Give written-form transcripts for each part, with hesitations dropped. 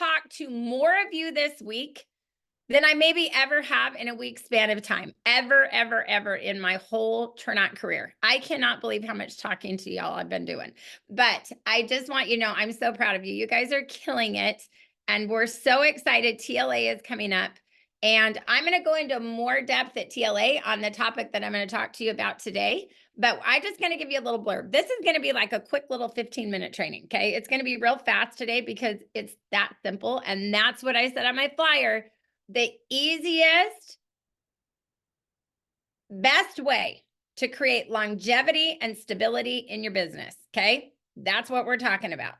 talk to more of you this week than I maybe ever have in a week's span of time, ever in my whole turnout career. I cannot believe how much talking to y'all I've been doing. But I just want you to know, I'm so proud of you. You guys are killing it. And we're so excited. TLA is coming up. And I'm going to go into more depth at TLA on the topic that I'm going to talk to you about today. But I'm just going to give you a little blurb. This is going to be like a quick little 15-minute training, okay? It's going to be real fast today because it's that simple. And that's what I said on my flyer. The easiest, best way to create longevity and stability in your business, okay? That's what we're talking about.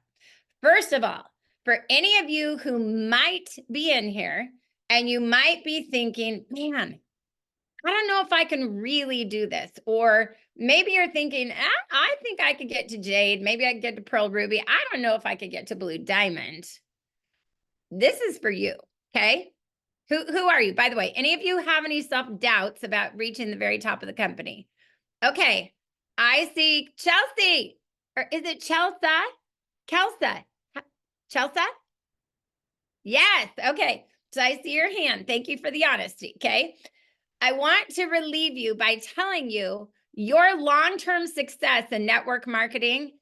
First of all, for any of you who might be in here and you might be thinking, man, I don't know if I can really do this. Or maybe you're thinking, I think I could get to Jade. Maybe I could get to Pearl Ruby. I don't know if I could get to Blue Diamond. This is for you, okay? Who are you? By the way, any of you have any self-doubts about reaching the very top of the company? Okay, I see Chelsea. Or is it Chelsea? Kelsa? Chelsea? Yes, okay. So I see your hand. Thank you for the honesty, okay? I want to relieve you by telling you your long-term success in network marketing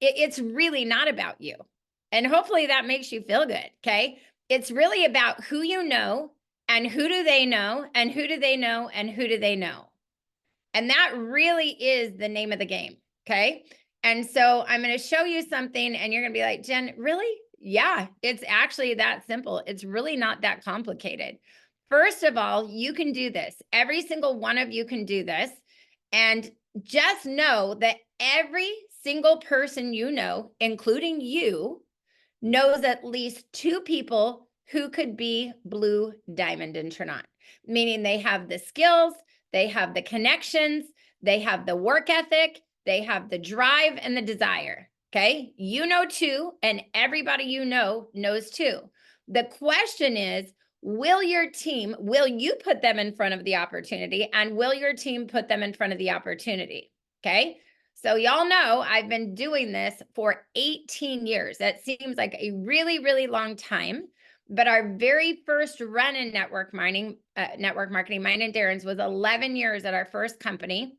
it's really not about you. And hopefully that makes you feel good, okay? It's really about who you know and who do they know and who do they know and who do they know. And that really is the name of the game, okay? And so I'm going to show you something and you're going to be like, Jen, really? Yeah, it's actually that simple. It's really not that complicated. First of all, you can do this. Every single one of you can do this. And just know that every single person you know, including you, knows at least 2 people who could be Blue Diamond and Trinot, meaning they have the skills, they have the connections, they have the work ethic, they have the drive and the desire, okay? You know 2, and everybody you know knows 2. The question is, will you put them in front of the opportunity, and will your team put them in front of the opportunity, okay? So y'all know I've been doing this for 18 years. That seems like a really, really long time. But our very first run in network marketing, mine and Darren's, was 11 years at our first company.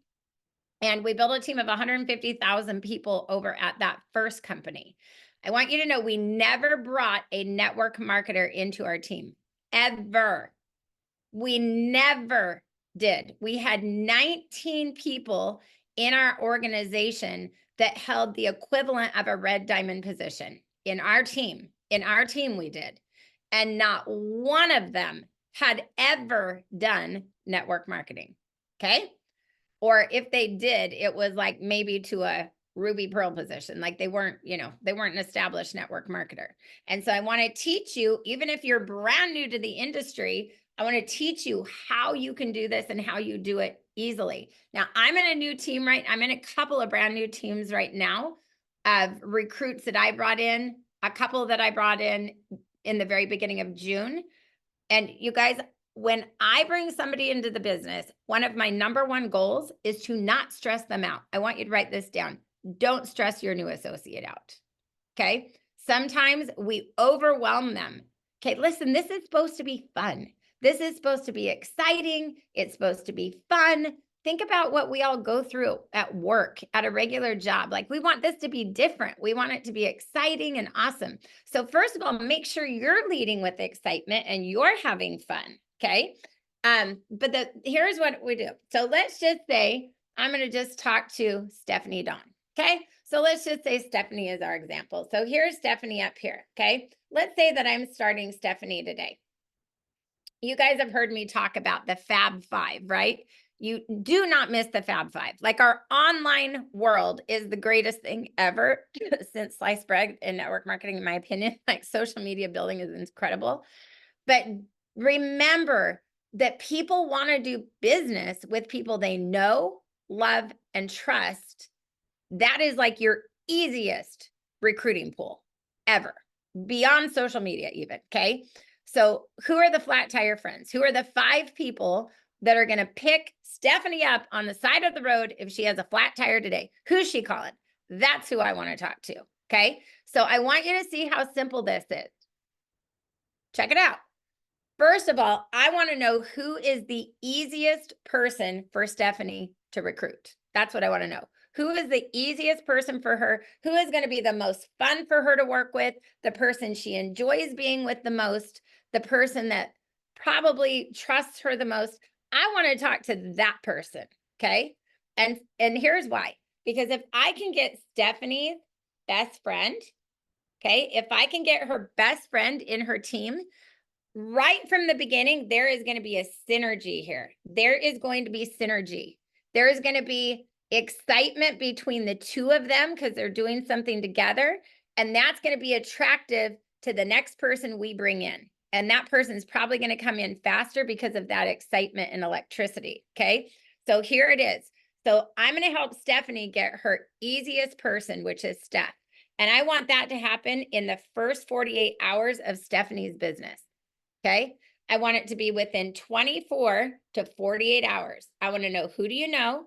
And we built a team of 150,000 people over at that first company. I want you to know we never brought a network marketer into our team, ever. We never did. We had 19 people in our organization that held the equivalent of a red diamond position in our team. In our team, we did. And not one of them had ever done network marketing, okay? Or if they did, it was like maybe to a Ruby Pearl position. Like they weren't an established network marketer. And so I want to teach you, even if you're brand new to the industry, I want to teach you how you can do this and how you do it easily. Now, I'm in a new team, right? I'm in a couple of brand new teams right now of recruits that I brought in, a couple that I brought in the very beginning of June. And you guys, when I bring somebody into the business, one of my number 1 goals is to not stress them out. I want you to write this down. Don't stress your new associate out, okay? Sometimes we overwhelm them. Okay, listen, this is supposed to be fun. This is supposed to be exciting. It's supposed to be fun. Think about what we all go through at work, at a regular job. Like we want this to be different. We want it to be exciting and awesome. So first of all, make sure you're leading with excitement and you're having fun, okay? But here's what we do. So let's just say, I'm going to just talk to Stephanie Dawn, okay? So let's just say Stephanie is our example. So here's Stephanie up here, okay? Let's say that I'm starting Stephanie today. You guys have heard me talk about the Fab 5, right? You do not miss the Fab 5. Like our online world is the greatest thing ever since sliced bread and network marketing, in my opinion. Like social media building is incredible. But remember that people want to do business with people they know, love, and trust. That is like your easiest recruiting pool ever, beyond social media even, okay? So who are the flat tire friends? Who are the 5 people that are going to pick Stephanie up on the side of the road if she has a flat tire today? Who's she calling? That's who I want to talk to, okay? So I want you to see how simple this is. Check it out. First of all, I want to know who is the easiest person for Stephanie to recruit. That's what I want to know. Who is the easiest person for her? Who is going to be the most fun for her to work with? The person she enjoys being with the most? The person that probably trusts her the most? I want to talk to that person, okay? And here's why. Because if I can get Stephanie's best friend, okay, if I can get her best friend in her team, right from the beginning, there is going to be a synergy here. There is going to be synergy. There is going to be excitement between the two of them because they're doing something together. And that's going to be attractive to the next person we bring in. And that person's probably going to come in faster because of that excitement and electricity. Okay. So here it is. So I'm going to help Stephanie get her easiest person, which is Steph. And I want that to happen in the first 48 hours of Stephanie's business. Okay. I want it to be within 24 to 48 hours. I want to know, who do you know?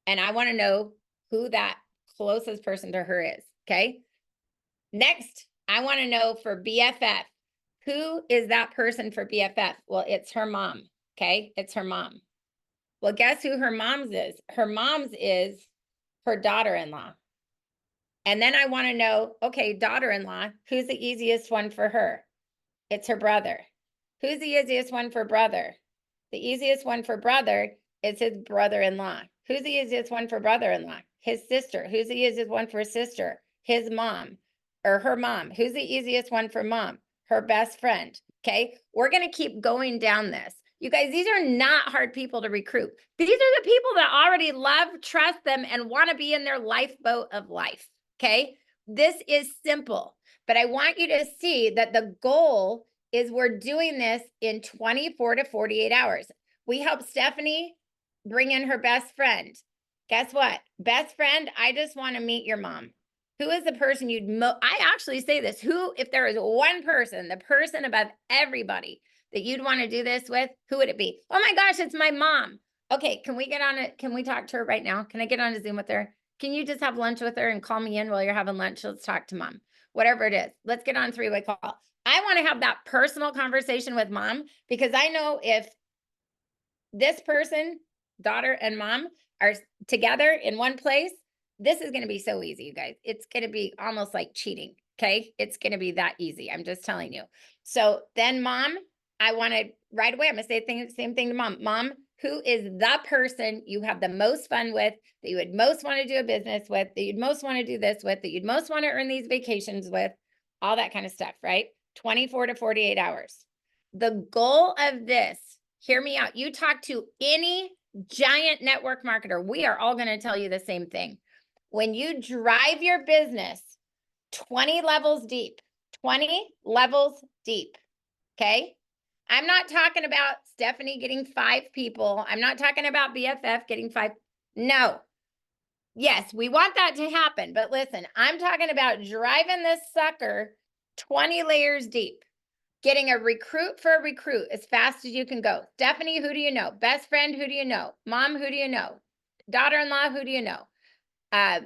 And I want to know who that closest person to her is. Okay. Next, I want to know for BFF, who is that person for BFF? Well, it's her mom. Okay. It's her mom. Well, guess who her mom's is? Her mom's is her daughter-in-law. And then I want to know, okay, daughter-in-law, who's the easiest one for her? It's her brother. Who's the easiest one for brother? The easiest one for brother is his brother-in-law. Who's the easiest one for brother-in-law? His sister. Who's the easiest one for sister? His mom or her mom. Who's the easiest one for mom? Her best friend. Okay. We're going to keep going down this. You guys, these are not hard people to recruit. These are the people that already love, trust them, and want to be in their lifeboat of life. Okay. This is simple, but I want you to see that the goal is we're doing this in 24 to 48 hours. We help Stephanie bring in her best friend. Guess what? Best friend, I just want to meet your mom. Who is the person I actually say this, who, if there is one person, the person above everybody that you'd want to do this with, who would it be? Oh my gosh, it's my mom. Okay, can we get on it? Can we talk to her right now? Can I get on a Zoom with her? Can you just have lunch with her and call me in while you're having lunch? Let's talk to mom. Whatever it is. Let's get on a three-way call. I want to have that personal conversation with mom because I know if this person, daughter and mom, are together in one place, this is going to be so easy, you guys. It's going to be almost like cheating. Okay. It's going to be that easy. I'm just telling you. So then mom, I want to right away, I'm going to say the same thing to mom. Mom, who is the person you have the most fun with, that you would most want to do a business with, that you'd most want to do this with, that you'd most want to earn these vacations with, all that kind of stuff, right? 24 to 48 hours. The goal of this, hear me out. You talk to any giant network marketer, we are all going to tell you the same thing. When you drive your business 20 levels deep, 20 levels deep, okay? I'm not talking about Stephanie getting 5 people. I'm not talking about BFF getting 5. No. Yes, we want that to happen. But listen, I'm talking about driving this sucker 20 layers deep, getting a recruit for a recruit as fast as you can go. Stephanie, who do you know? Best friend, who do you know? Mom, who do you know? Daughter-in-law, who do you know?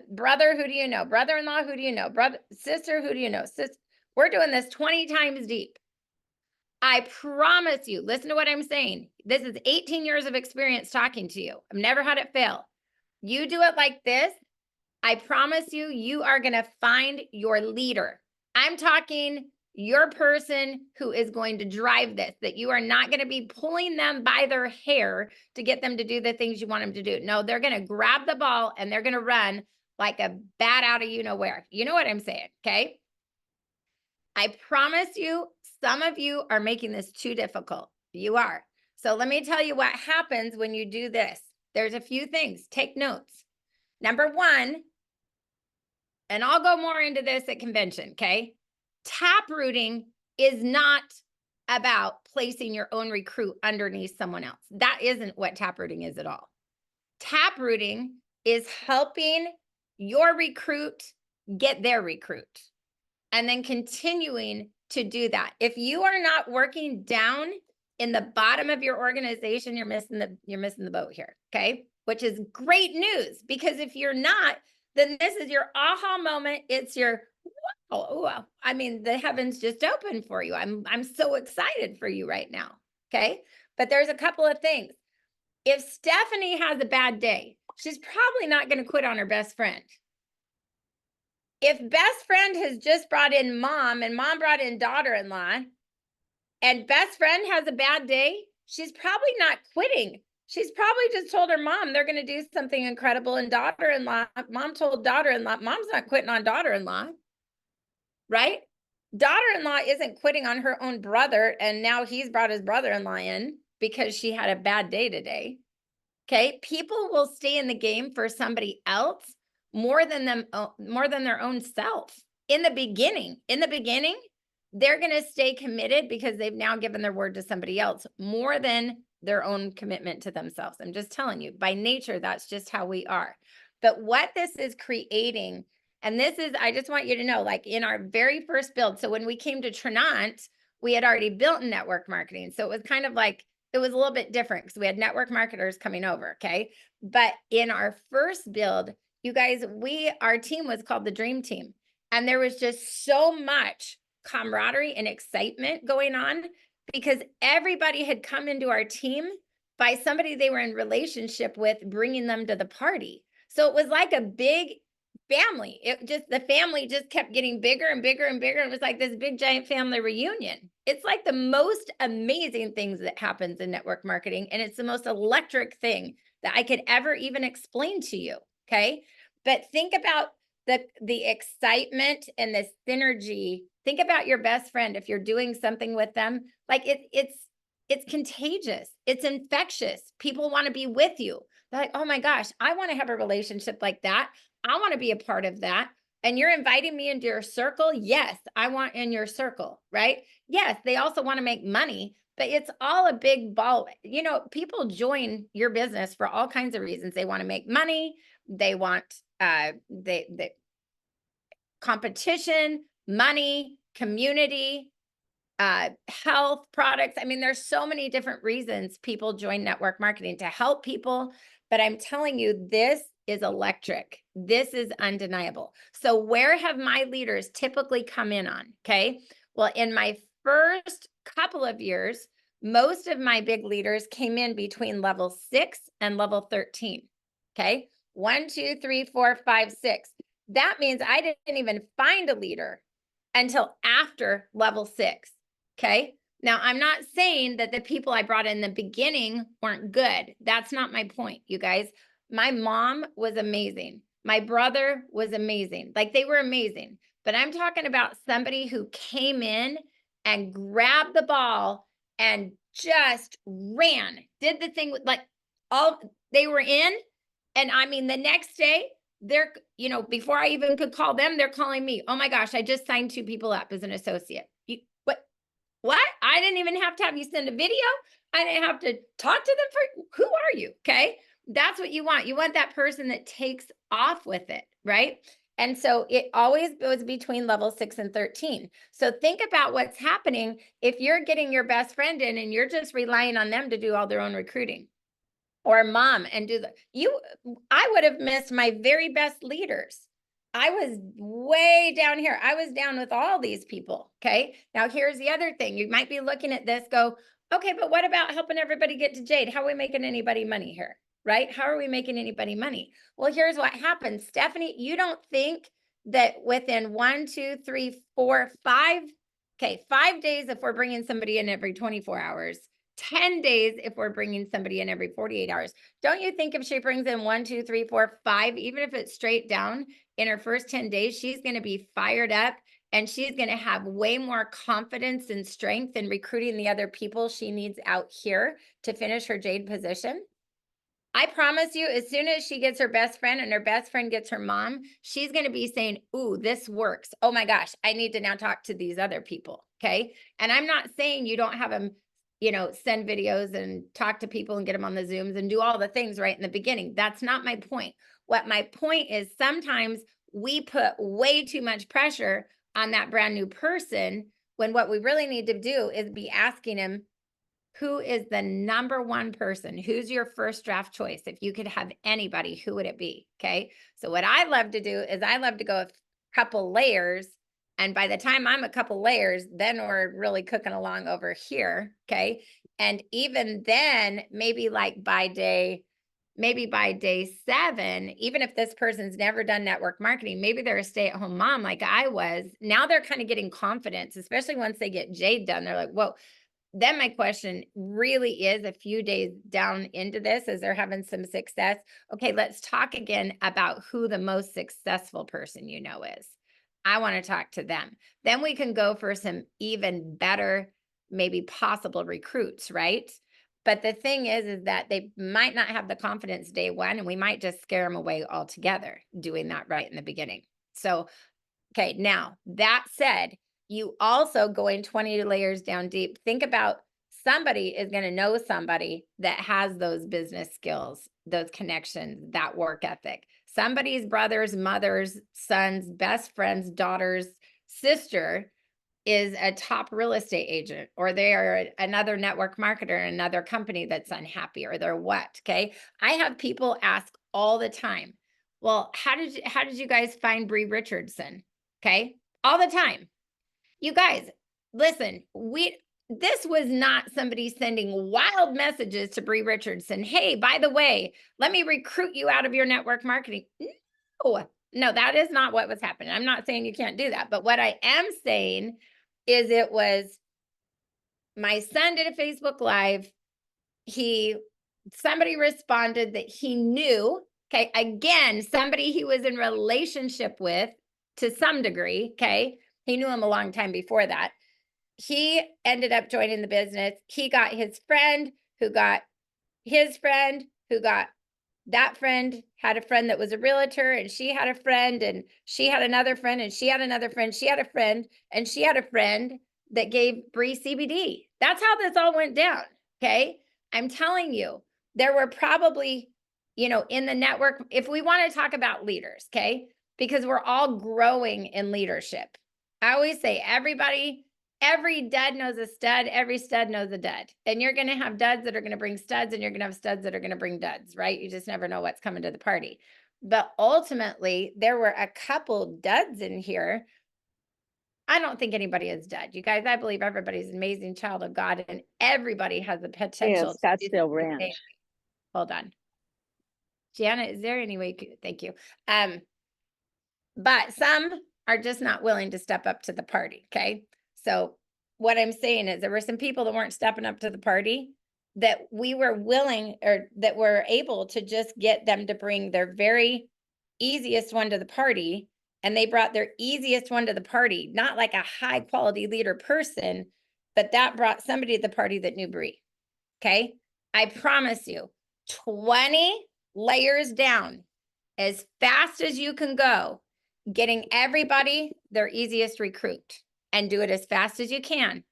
Brother, who do you know? Brother-in-law, who do you know? Brother, sister, who do you know? We're doing this 20 times deep. I promise you, listen to what I'm saying. This is 18 years of experience talking to you. I've never had it fail. You do it like this, I promise you, you are going to find your leader. I'm talking your person who is going to drive this, that you are not going to be pulling them by their hair to get them to do the things you want them to do. No, they're going to grab the ball and they're going to run like a bat out of you-know-where. You know what I'm saying, okay? I promise you, some of you are making this too difficult. You are. So let me tell you what happens when you do this. There's a few things. Take notes. Number one, and I'll go more into this at convention, okay? Taprooting is not about placing your own recruit underneath someone else. That isn't what taprooting is at all. Taprooting is helping your recruit get their recruit and then continuing to do that. If you are not working down in the bottom of your organization, you're missing the boat here, okay? Which is great news, because if you're not, then this is your aha moment. It's your Oh, well, I mean, the heavens just opened for you. I'm so excited for you right now. Okay. But there's a couple of things. If Stephanie has a bad day, she's probably not going to quit on her best friend. If best friend has just brought in mom and mom brought in daughter-in-law, and best friend has a bad day, she's probably not quitting. She's probably just told her mom they're going to do something incredible, and daughter-in-law, mom told daughter-in-law, mom's not quitting on daughter-in-law, right? Daughter-in-law isn't quitting on her own brother, and now he's brought his brother-in-law in because she had a bad day today. Okay, people will stay in the game for somebody else more than more than their own self. In the beginning, they're going to stay committed because they've now given their word to somebody else more than their own commitment to themselves. I'm just telling you, by nature, that's just how we are. But what this is creating, and this is, I just want you to know, like in our very first build, so when we came to Trinant, we had already built network marketing. So it was kind of like, it was a little bit different because we had network marketers coming over. Okay. But in our first build, you guys, our team was called the Dream Team. And there was just so much camaraderie and excitement going on because everybody had come into our team by somebody they were in relationship with, bringing them to the party. So it was like a big family. The family just kept getting bigger and bigger and bigger. It was like this big giant family reunion. It's like the most amazing things that happens in network marketing. And it's the most electric thing that I could ever even explain to you. Okay. But think about the excitement and the synergy. Think about your best friend. If you're doing something with them, like it's contagious. It's infectious. People want to be with you. They're like, oh my gosh, I want to have a relationship like that. I want to be a part of that. And you're inviting me into your circle. Yes, I want in your circle, right? Yes, they also want to make money, but it's all a big ball. You know, people join your business for all kinds of reasons. They want to make money. They want they competition, money, community, health products. I mean, there's so many different reasons people join network marketing to help people. But I'm telling you, this is electric. This is undeniable. So where have my leaders typically come in on? Okay. Well, in my first couple of years, most of my big leaders came in between level 6 and level 13. Okay. 1, 2, 3, 4, 5, 6. That means I didn't even find a leader until after level 6. Okay. Now, I'm not saying that the people I brought in the beginning weren't good. That's not my point, you guys. My mom was amazing. My brother was amazing. Like, they were amazing. But I'm talking about somebody who came in and grabbed the ball and just ran, did the thing with they were in. And I mean, the next day, before I even could call them, they're calling me. Oh my gosh, I just signed 2 people up as an associate. What? I didn't even have to have you send a video. I didn't have to talk to them who are you? Okay. That's what you want. You want that person that takes off with it, right? And so it always goes between level 6 and 13. So think about what's happening if you're getting your best friend in and you're just relying on them to do all their own recruiting, or mom and I would have missed my very best leaders. I was way down here. I was down with all these people. Okay. Now here's the other thing. You might be looking at this, go, okay, but what about helping everybody get to Jade? How are we making anybody money here? Right? How are we making anybody money? Well, here's what happens. Stephanie, you don't think that within 1, 2, 3, 4, 5, 5 days, if we're bringing somebody in every 24 hours, 10 days if we're bringing somebody in every 48 hours. Don't you think if she brings in 1, 2, 3, 4, 5, even if it's straight down in her first 10 days, she's going to be fired up and she's going to have way more confidence and strength in recruiting the other people she needs out here to finish her Jade position? I promise you, as soon as she gets her best friend and her best friend gets her mom, she's going to be saying, ooh, this works. Oh my gosh, I need to now talk to these other people. Okay. And I'm not saying you don't have them, send videos and talk to people and get them on the Zooms and do all the things right in the beginning. That's not my point. What my point is, sometimes we put way too much pressure on that brand new person when what we really need to do is be asking him, who is the number one person? Who's your first draft choice? If you could have anybody, who would it be? Okay. So what I love to do is I love to go a couple layers And by the time I'm a couple layers, then we're really cooking along over here. Okay. And even then, maybe by day 7, even if this person's never done network marketing, maybe they're a stay-at-home mom like I was. Now they're kind of getting confidence, especially once they get Jade done. They're like, whoa. Then my question really is, a few days down into this, as they're having some success, okay, let's talk again about who the most successful person you know is. I want to talk to them. Then we can go for some even better, maybe possible recruits, right? But the thing is that they might not have the confidence day one, and we might just scare them away altogether doing that right in the beginning. So, okay, now that said, you also going 20 layers down deep, think about somebody is going to know somebody that has those business skills, those connections, that work ethic. Somebody's brother's, mother's, son's, best friend's, daughter's sister is a top real estate agent, or they are another network marketer in another company that's unhappy, or they're what. Okay. I have people ask all the time, well, how did you guys find Bree Richardson? Okay. All the time. You guys, listen, this was not somebody sending wild messages to Bree Richardson. Hey, by the way, let me recruit you out of your network marketing. No, that is not what was happening. I'm not saying you can't do that. But what I am saying is it was my son did a Facebook Live. Somebody responded that he knew, okay, again, somebody he was in relationship with to some degree, okay? He knew him a long time before that. He ended up joining the business. He got his friend who got his friend who got that friend had a friend that was a realtor, and she had a friend, and she had another friend, and she had another friend. She had a friend, and she had a friend that gave Bree CBD. That's how this all went down. Okay. I'm telling you, there were probably, in the network, if we want to talk about leaders, okay, because we're all growing in leadership. I always say every dud knows a stud, every stud knows a dud. And you're going to have duds that are going to bring studs, and you're going to have studs that are going to bring duds, right? You just never know what's coming to the party. But ultimately, there were a couple duds in here. I don't think anybody is dud. You guys, I believe everybody's an amazing child of God, and everybody has the potential. Scottsdale Ranch. Hold on. Janet, is there any way? Thank you. But some are just not willing to step up to the party. Okay. So what I'm saying is there were some people that weren't stepping up to the party that we were willing, or that were able to just get them to bring their very easiest one to the party. And they brought their easiest one to the party, not like a high quality leader person, but that brought somebody to the party that knew Bree. Okay. I promise you, 20 layers down, as fast as you can go, getting everybody their easiest recruit, and do it as fast as you can.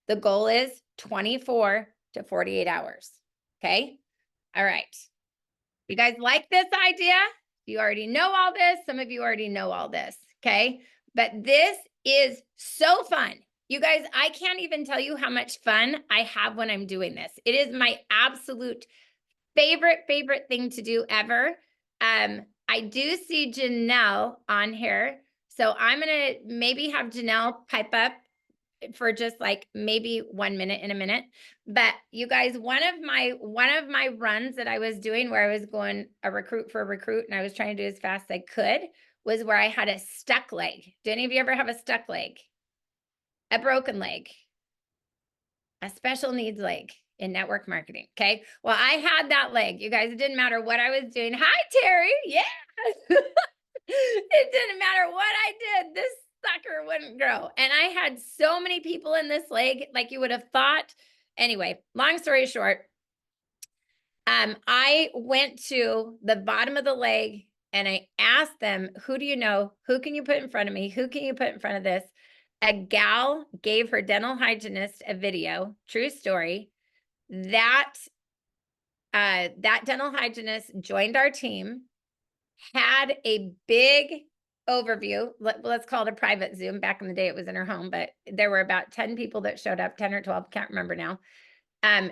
The goal is 24 to 48 hours. Okay. All right. You guys like this idea? You already know all this. Some of you already know all this. Okay. But this is so fun. You guys, I can't even tell you how much fun I have when I'm doing this. It is my absolute favorite thing to do ever. I do see Janelle on here. So I'm going to maybe have Janelle pipe up for just like maybe 1 minute in a minute. But you guys, one of my runs that I was doing, where I was going a recruit for a recruit, and I was trying to do as fast as I could, was where I had a stuck leg. Do any of you ever have a stuck leg? A broken leg? A special needs leg in network marketing? Okay. Well, I had that leg. You guys, it didn't matter what I was doing. Hi, Terry. Yeah. It didn't matter what I did. This sucker wouldn't grow. And I had so many people in this leg, like you would have thought. Anyway, long story short, I went to the bottom of the leg and I asked them, who do you know? Who can you put in front of me? Who can you put in front of this? A gal gave her dental hygienist a video, true story. That dental hygienist joined our team, had a big overview. Let's call it a private Zoom. Back in the day, it was in her home, but there were about 10 people that showed up, 10 or 12, can't remember now.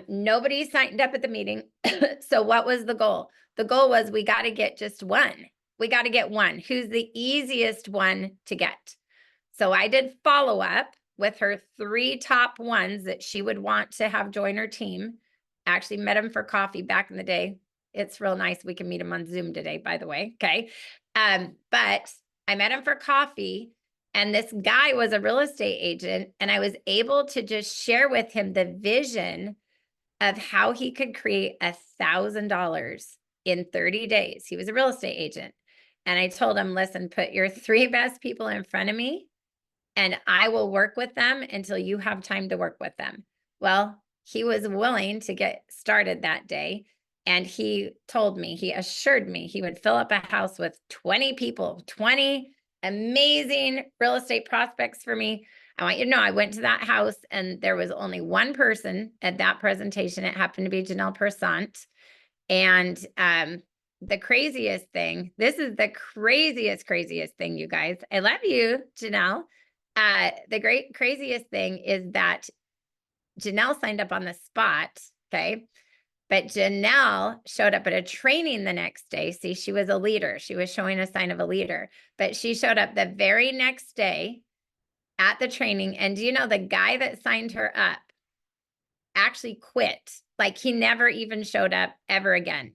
Nobody signed up at the meeting. So what was the goal? The goal was, we got to get just one. We got to get one. Who's the easiest one to get? So I did follow up with her 3 top ones that she would want to have join her team. Actually met them for coffee back in the day. It's real nice. We can meet them on Zoom today, by the way. Okay. But I met him for coffee, and this guy was a real estate agent, and I was able to just share with him the vision of how he could create $1,000 in 30 days. He was a real estate agent. And I told him, listen, put your 3 best people in front of me, and I will work with them until you have time to work with them. Well, he was willing to get started that day. And he told me, he assured me he would fill up a house with 20 people, 20 amazing real estate prospects for me. I want you to know, I went to that house and there was only one person at that presentation. It happened to be Janelle Persant. And the craziest thing, this is the craziest thing, you guys. I love you, Janelle. The craziest thing is that Janelle signed up on the spot. Okay. But Janelle showed up at a training the next day. See, she was a leader. She was showing a sign of a leader, but she showed up the very next day at the training. And do you know the guy that signed her up actually quit? Like, he never even showed up ever again.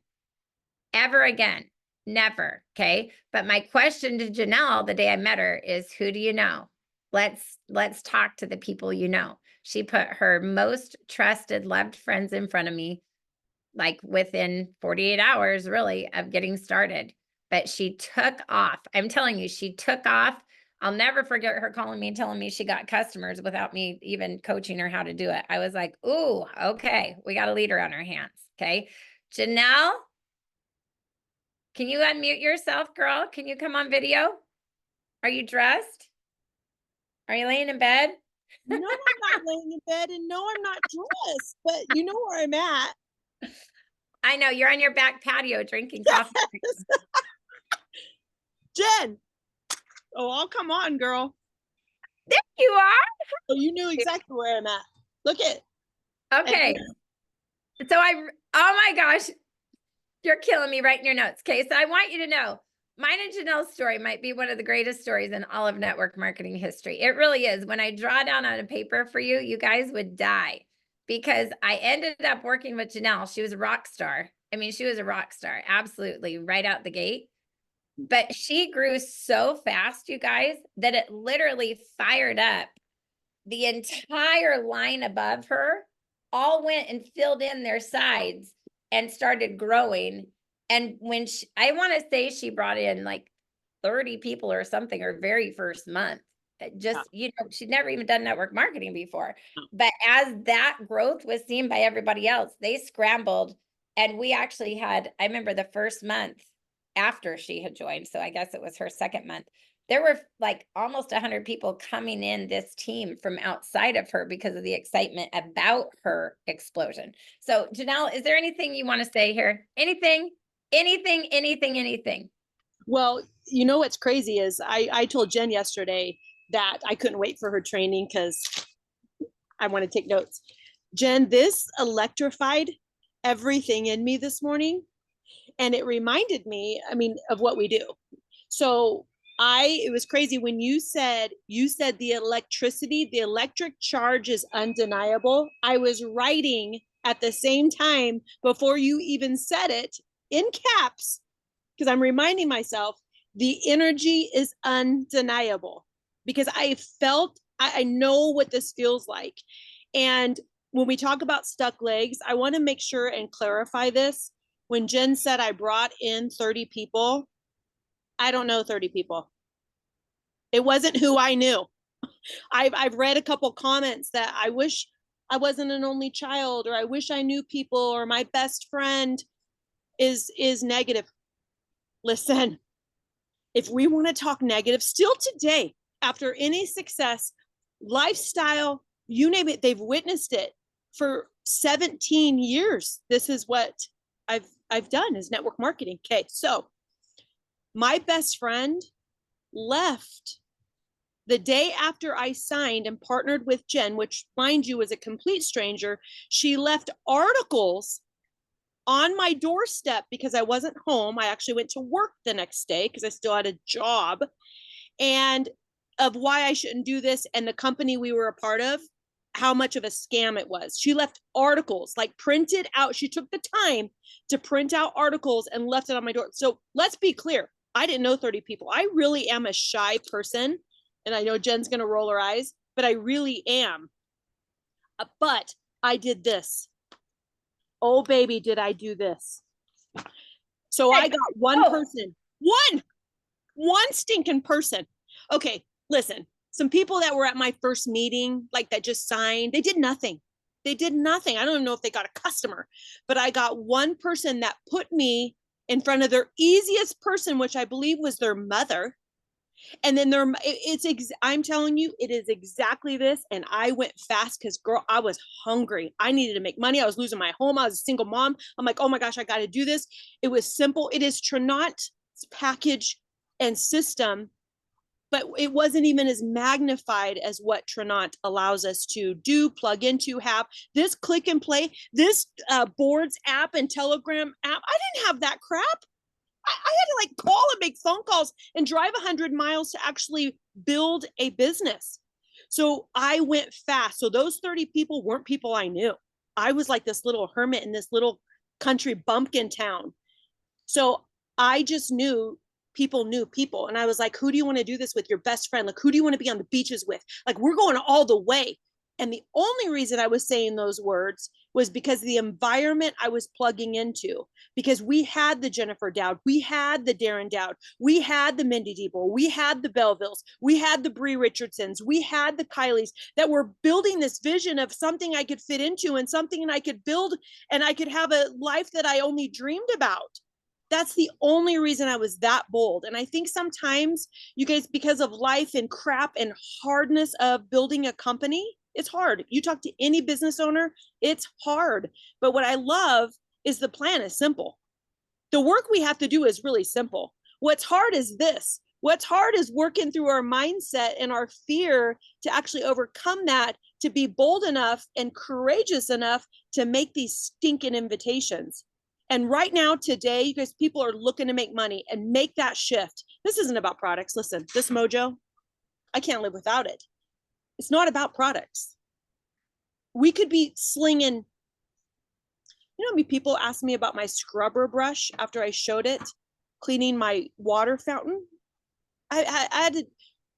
Ever again. Never. Okay. But my question to Janelle the day I met her is, who do you know? Let's talk to the people you know. She put her most trusted, loved friends in front of me, like within 48 hours, really, of getting started. But she took off. I'm telling you, she took off. I'll never forget her calling me and telling me she got customers without me even coaching her how to do it. I was like, ooh, okay, we got a leader on our hands. Okay. Janelle, can you unmute yourself, girl? Can you come on video? Are you dressed? Are you laying in bed? No, I'm not laying in bed, and no, I'm not dressed, but you know where I'm at. I know, you're on your back patio drinking coffee. Jen. Oh, I'll come on, girl. There you are. Oh, you knew exactly where I'm at. Look at. Okay. So oh my gosh, you're killing me writing your notes. Okay. So I want you to know, mine and Janelle's story might be one of the greatest stories in all of network marketing history. It really is. When I draw down on a paper for you, you guys would die, because I ended up working with Janelle. She was a rock star. I mean, she was a rock star, absolutely, right out the gate. But she grew so fast, you guys, that it literally fired up the entire line above her. All went and filled in their sides and started growing. And when I want to say she brought in like 30 people or something her very first month. Just, she'd never even done network marketing before. But as that growth was seen by everybody else, they scrambled. And we actually had, I remember the first month after she had joined, so I guess it was her second month, there were like almost 100 people coming in this team from outside of her because of the excitement about her explosion. So Janelle, is there anything you want to say here? Anything? Well, you know what's crazy is I told Jen yesterday that I couldn't wait for her training because I want to take notes. Jen, this electrified everything in me this morning. And it reminded me, of what we do. So it was crazy when you said the electricity, the electric charge is undeniable. I was writing at the same time before you even said it in caps, because I'm reminding myself the energy is undeniable, because I know what this feels like. And when we talk about stuck legs, I want to make sure and clarify this. When Jen said I brought in 30 people, I don't know 30 people. It wasn't who I knew. I've read a couple comments that I wish I wasn't an only child, or I wish I knew people, or my best friend is negative. Listen, if we want to talk negative, still today, after any success, lifestyle, you name it, they've witnessed it for 17 years. This is what I've done, is network marketing. Okay, so my best friend left the day after I signed and partnered with Jen, which, mind you, was a complete stranger. She left articles on my doorstep because I wasn't home. I actually went to work the next day because I still had a job. And of why I shouldn't do this, and the company we were a part of, how much of a scam it was. She left articles, like printed out. She took the time to print out articles and left it on my door. So let's be clear. I didn't know 30 people. I really am a shy person. And I know Jen's going to roll her eyes, but I really am. But I did this. Oh, baby, did I do this. So I got one person, one stinking person. Okay, listen, some people that were at my first meeting, like that just signed, they did nothing. They did nothing. I don't even know if they got a customer, but I got one person that put me in front of their easiest person, which I believe was their mother. And then I'm telling you, it is exactly this. And I went fast because, girl, I was hungry. I needed to make money. I was losing my home. I was a single mom. I'm like, oh my gosh, I got to do this. It was simple. It is Trinot's package and system, but it wasn't even as magnified as what Trinot allows us to do, plug into, have this click and play, this boards app and Telegram app. I didn't have that crap. I had to like call and make phone calls and drive 100 miles to actually build a business. So I went fast. So those 30 people weren't people I knew. I was like this little hermit in this little country bumpkin town. So I just knew people. And I was like, who do you want to do this with? Your best friend? Like, who do you want to be on the beaches with? Like, we're going all the way. And the only reason I was saying those words was because the environment I was plugging into, because we had the Jennifer Dowd, we had the Darren Dowd, we had the Mindy Diebel, we had the Bellevilles, we had the Bree Richardsons, we had the Kylies that were building this vision of something I could fit into and something I could build and I could have a life that I only dreamed about. That's the only reason I was that bold. And I think sometimes you guys, because of life and crap and hardness of building a company, it's hard. You talk to any business owner, it's hard. But what I love is the plan is simple. The work we have to do is really simple. What's hard is this. What's hard is working through our mindset and our fear to actually overcome that, to be bold enough and courageous enough to make these stinking invitations. And right now, today, you guys, people are looking to make money and make that shift. This isn't about products. Listen, this mojo, I can't live without it. It's not about products. We could be slinging, you know how many people asked me about my scrubber brush after I showed it, cleaning my water fountain? I had to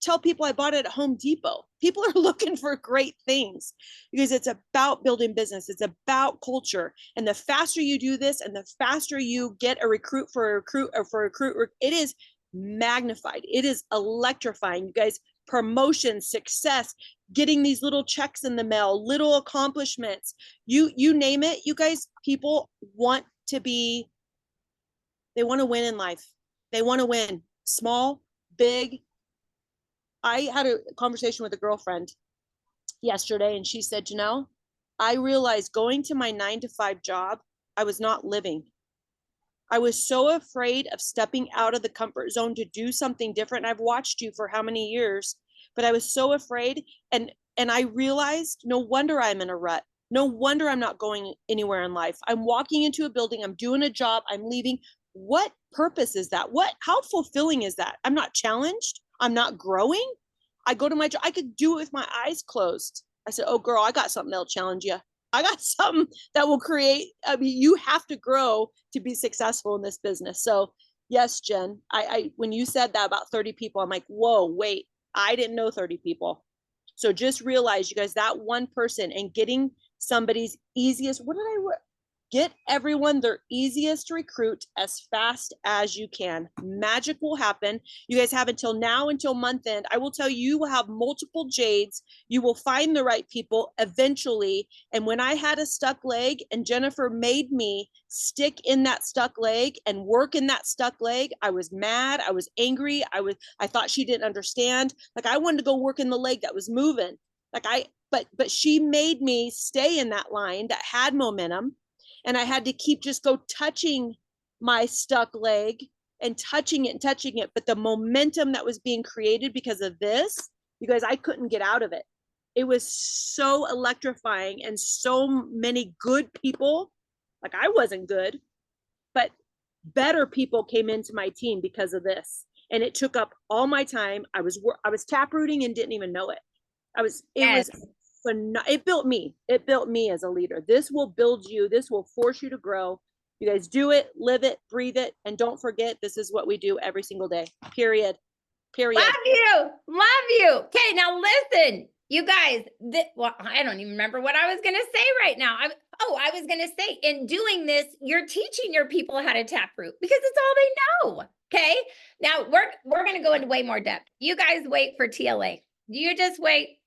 tell people I bought it at Home Depot. People are looking for great things because it's about building business. It's about culture. And the faster you do this and the faster you get a recruit, it is magnified. It is electrifying. You guys, promotion, success, getting these little checks in the mail, little accomplishments, you name it. You guys, people want to be, they want to win in life. They want to win, small, big. I had a conversation with a girlfriend yesterday and she said, you know, I realized going to my 9-to-5 job, I was not living. I was so afraid of stepping out of the comfort zone to do something different. I've watched you for how many years, but I was so afraid. And I realized no wonder I'm in a rut. No wonder I'm not going anywhere in life. I'm walking into a building, I'm doing a job, I'm leaving. What purpose is that? How fulfilling is that? I'm not challenged. I'm not growing. I go to my job. I could do it with my eyes closed. I said, oh girl, I got something that'll challenge you. I got something that will create, I mean, you have to grow to be successful in this business. So yes, Jen, I when you said that about 30 people, I'm like, whoa, wait, I didn't know 30 people. So just realize, you guys, that one person and getting somebody's easiest, get everyone their easiest recruit as fast as you can. Magic will happen. You guys have until now, until month end. I will tell you, you will have multiple Jades. You will find the right people eventually. And when I had a stuck leg and Jennifer made me stick in that stuck leg and work in that stuck leg, I was mad. I was angry. I thought she didn't understand. Like, I wanted to go work in the leg that was moving. But she made me stay in that line that had momentum. And I had to keep just go touching my stuck leg and touching it. But the momentum that was being created because of this, you guys, I couldn't get out of it. It was so electrifying and so many good people. Like, I wasn't good, but better people came into my team because of this. and it took up all my time. I was tap rooting and didn't even know it. Yes. It built me. It built me as a leader. This will build you. This will force you to grow. You guys do it, live it, breathe it, and don't forget, this is what we do every single day. Period. Period. Love you. Love you. Okay, now listen, you guys. Well, I don't even remember what I was going to say right now. I was going to say, in doing this, you're teaching your people how to taproot because it's all they know. Okay. Now we're going to go into way more depth. You guys wait for TLA. You just wait.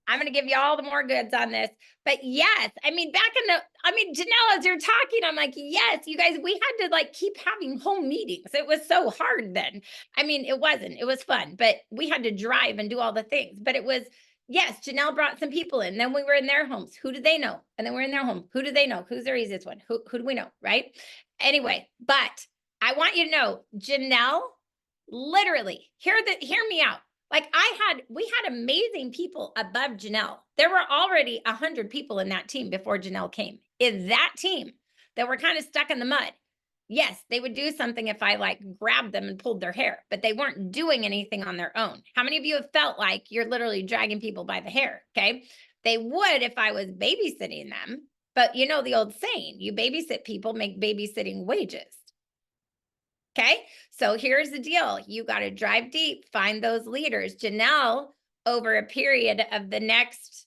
I'm going to give you all the more goods on this. But yes, I mean, Janelle, as you're talking, I'm like, yes, you guys, we had to like keep having home meetings. It was so hard then. I mean, it wasn't, it was fun, but we had to drive and do all the things. But it was, yes, Janelle brought some people in. Then we were in their homes. Who did they know? And then we're in their home. Who do they know? Who's their easiest one? Who do we know? Right. Anyway, but I want you to know, Janelle, literally, hear me out. Like we had amazing people above Janelle. There were already 100 people in that team before Janelle came. In that team that were kind of stuck in the mud. Yes, they would do something if I like grabbed them and pulled their hair, but they weren't doing anything on their own. How many of you have felt like you're literally dragging people by the hair? Okay. They would if I was babysitting them, but you know the old saying, you babysit people, make babysitting wages. Okay, so here's the deal. You got to drive deep, find those leaders. Janelle, over a period of the next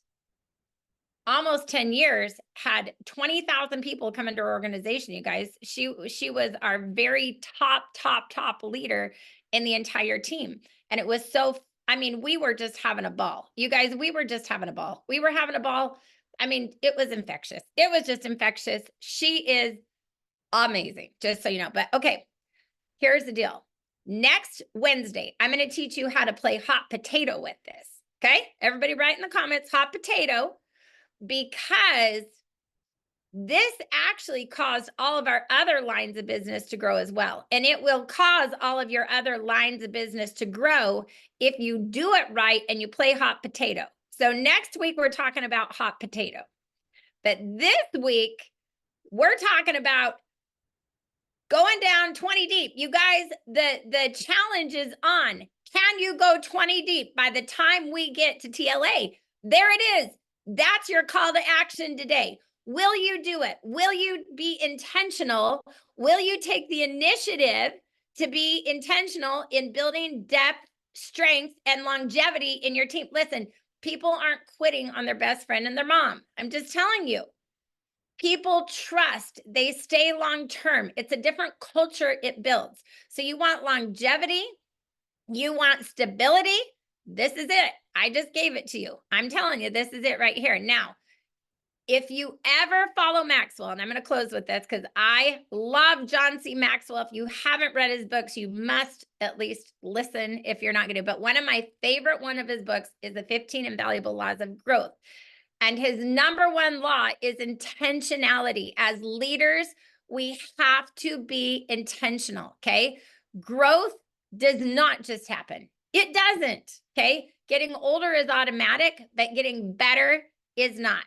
almost 10 years, had 20,000 people come into her organization, you guys. She was our very top leader in the entire team. And it was so, I mean, we were just having a ball. You guys, we were just having a ball. We were having a ball. I mean, it was infectious. It was just infectious. She is amazing, just so you know. But okay. Here's the deal. Next Wednesday, I'm going to teach you how to play hot potato with this. Okay. Everybody write in the comments, hot potato, because this actually caused all of our other lines of business to grow as well. And it will cause all of your other lines of business to grow if you do it right and you play hot potato. So next week, we're talking about hot potato. But this week, we're talking about going down 20 deep. You guys, the challenge is on. Can you go 20 deep by the time we get to TLA? There it is. That's your call to action today. Will you do it? Will you be intentional? Will you take the initiative to be intentional in building depth, strength, and longevity in your team? Listen, people aren't quitting on their best friend and their mom. I'm just telling you. People trust, they stay long-term. It's a different culture it builds. So you want longevity, you want stability. This is it. I just gave it to you. I'm telling you, this is it right here. Now, if you ever follow Maxwell, and I'm going to close with this because I love John C. Maxwell. If you haven't read his books, you must at least listen if you're not going to. But one of my favorite one of his books is The 15 Invaluable Laws of Growth. And his number one law is intentionality. As leaders, we have to be intentional, okay? Growth does not just happen. It doesn't, okay? Getting older is automatic, but getting better is not.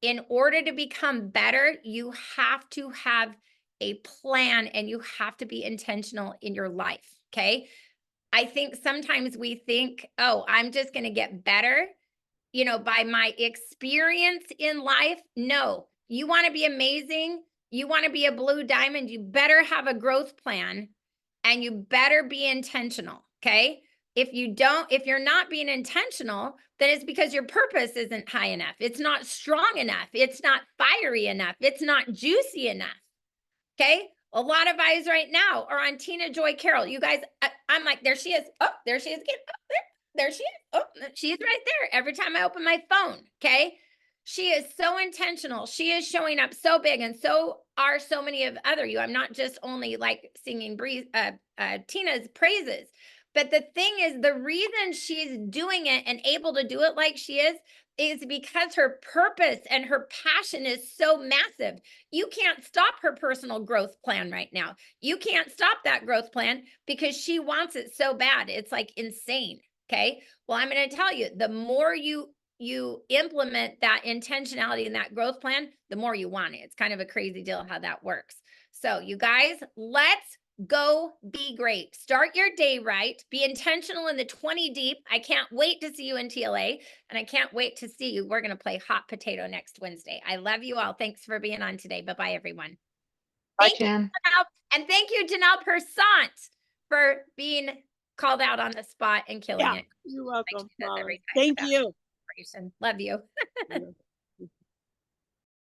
In order to become better, you have to have a plan and you have to be intentional in your life, okay? I think sometimes we think, oh, I'm just going to get better, you know, by my experience in life. No, you want to be amazing. You want to be a blue diamond. You better have a growth plan and you better be intentional. Okay. If you're not being intentional, then it's because your purpose isn't high enough. It's not strong enough. It's not fiery enough. It's not juicy enough. Okay. A lot of eyes right now are on Tina Joy Carroll. You guys, I'm like, there she is. Oh, there she is again. Oh, there she is. Oh, she's right there every time I open my phone. Okay. She is so intentional. She is showing up so big, and so are so many of other you. I'm not just only like singing Tina's praises, but the thing is, the reason she's doing it and able to do it like she is because her purpose and her passion is so massive. You can't stop her personal growth plan right now. You can't stop that growth plan because she wants it so bad. It's like insane. Okay. Well, I'm going to tell you, the more you implement that intentionality in that growth plan, the more you want it. It's kind of a crazy deal how that works. So you guys, let's Go be great. Start your day right. Be intentional in the 20 deep. I can't wait to see you in TLA, and I can't wait to see you. We're going to play hot potato next Wednesday. I love you all. Thanks for being on today. Bye-bye, everyone. Bye, Thank you, Jen. Janelle. And thank you, Janelle Persant, for being called out on the spot and killing Yeah, it. you're Like welcome. she does every Thank time. you. Love you.